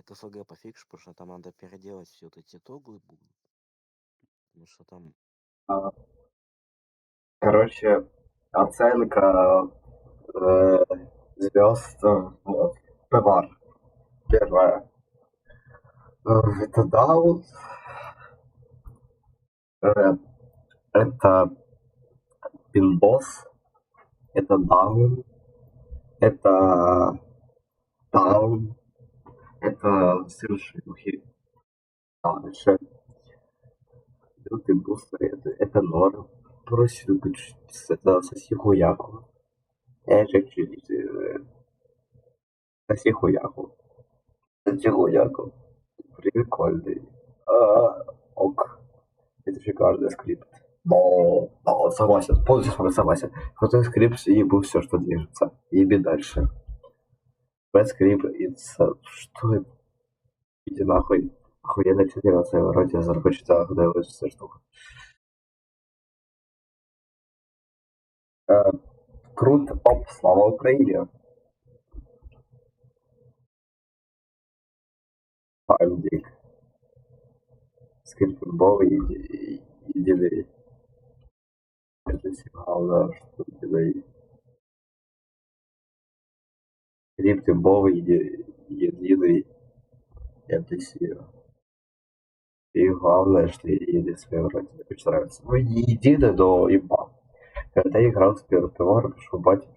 Это СГ пофиксишь, потому что там надо переделать все вот эти тоглы будут. Потому что там... А, Короче, оценка звезд вот, товар. Первое. Это даун. Это пинбосс. Это даун. Это даун. Это совершенно дальше. Лютый бустер. Это норм. Просит это соси хуяку. Это соси хуяку. Соси хуяку. Прикольный. Ок. Это шикарный скрипт. Но, согласен, полностью с вами согласен. Крутой скрипт и был все, что движется. Иби дальше. Bad скрипт, что это? Иди нахуй. Охуенная тюнировация, вроде зарабочится, куда его вся штука. Крут, оп, слава Украине. Памдик. Скрипт бомбовый, единый. Это сигнал, да, что единый. Скрипт бомбовый, единый. Это сила. И главное, что единственное вроде мне очень нравится. Ну, не единый, но имба. Когда я играл с первым пивом, пошел батя.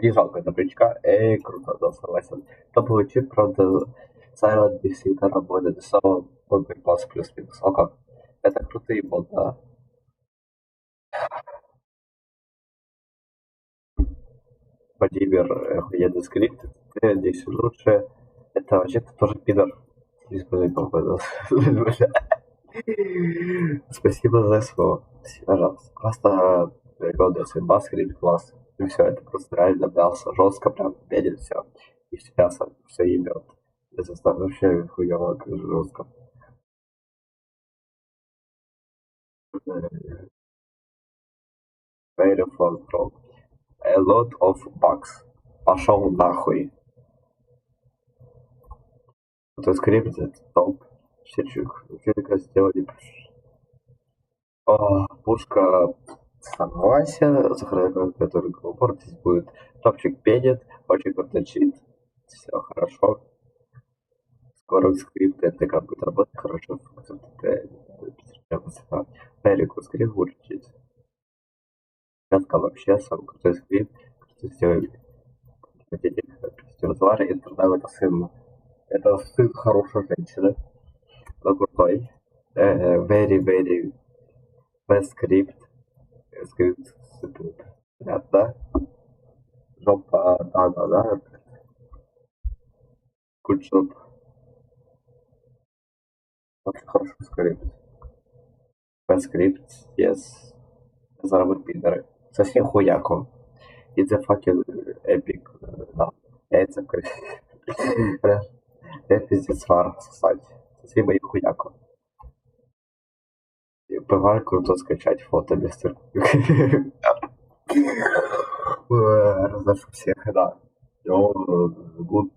И жалко это причка. Круто, да, согласен. Топовый чип, правда, Silent не всегда работает. Сам он класс плюс-минус. А как? Это крутые бот, да. Владимир, охуенный скрипт. Ты здесь лучше. Это вообще-то тоже пидор. Используй, походу. Спасибо за слово. Пожалуйста. Классно рекомендуется бас-скрипт класс. И все, это просто реально дался жестко, прям педит все. И сейчас все ебет. Это вообще хуево, как жестко. Very fun pro. A lot of bugs. Пошел нахуй. Это скрипт, это топ. Щечук. Физика сделали. Пушка согласен. Сохраняю, который голуборд здесь будет. Топчик педит. Очень круто чит. Все хорошо. Скоро скрипт это как будет работать хорошо. Эрику скрипт будет чит. Пятка вообще самый крутой скрипт. Кто сделали. Хотите развары, интернет это сын. Это сын хорошей женщины. Но крутой. Very best script. Скрипт супер. Понятно. Жопа, да. Good job. Очень хороший скрипт. Best script, yes. Заработать пидоры. Совсем хуяку. It's a fucking epic. Да. Это пиздец свар сосать. Совсем мои хуяку. Бывает круто скачать фото без циркуля. Разношу всех, да. Гуд,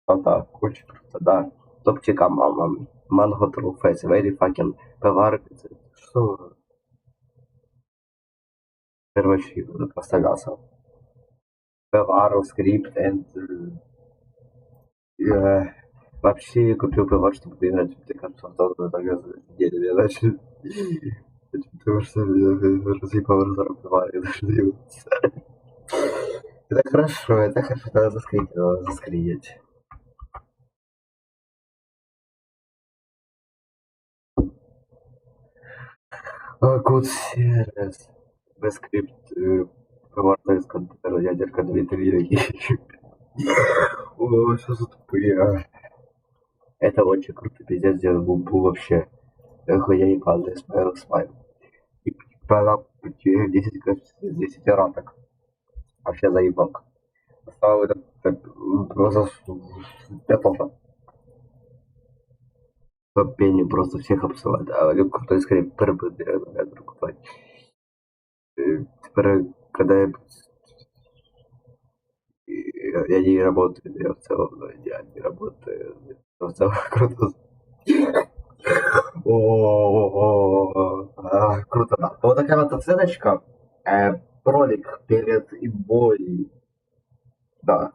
да, очень круто, да. Топчика мама. Манго True Face, very fucking Пивар. Что? Короче, поставлялся. Пивару, скрипт, and... Вообще купил пивар, чтобы поиграть в Декарсон, неделю, я начал... Потому что я разъебал разрабатывал, я даже не... Это хорошо, надо заскринить. Good series. Без скрипт пиварта из контейнера ядерка Дмитрия. О, что за тупые. Это очень круто, пиздец, сделал бумбу вообще. Я не падаю, смотрел с вами. И пора 10 раток. Вообще заебал. Стало это просто это Пенни просто всех обсывает. А крутой скорее перебирает крутой. Теперь, когда я Я не работаю, я в целом, но я не работаю. Но в целом круто. Круто, да. Вот такая вот оценочка. Ролик перед игрой. Да.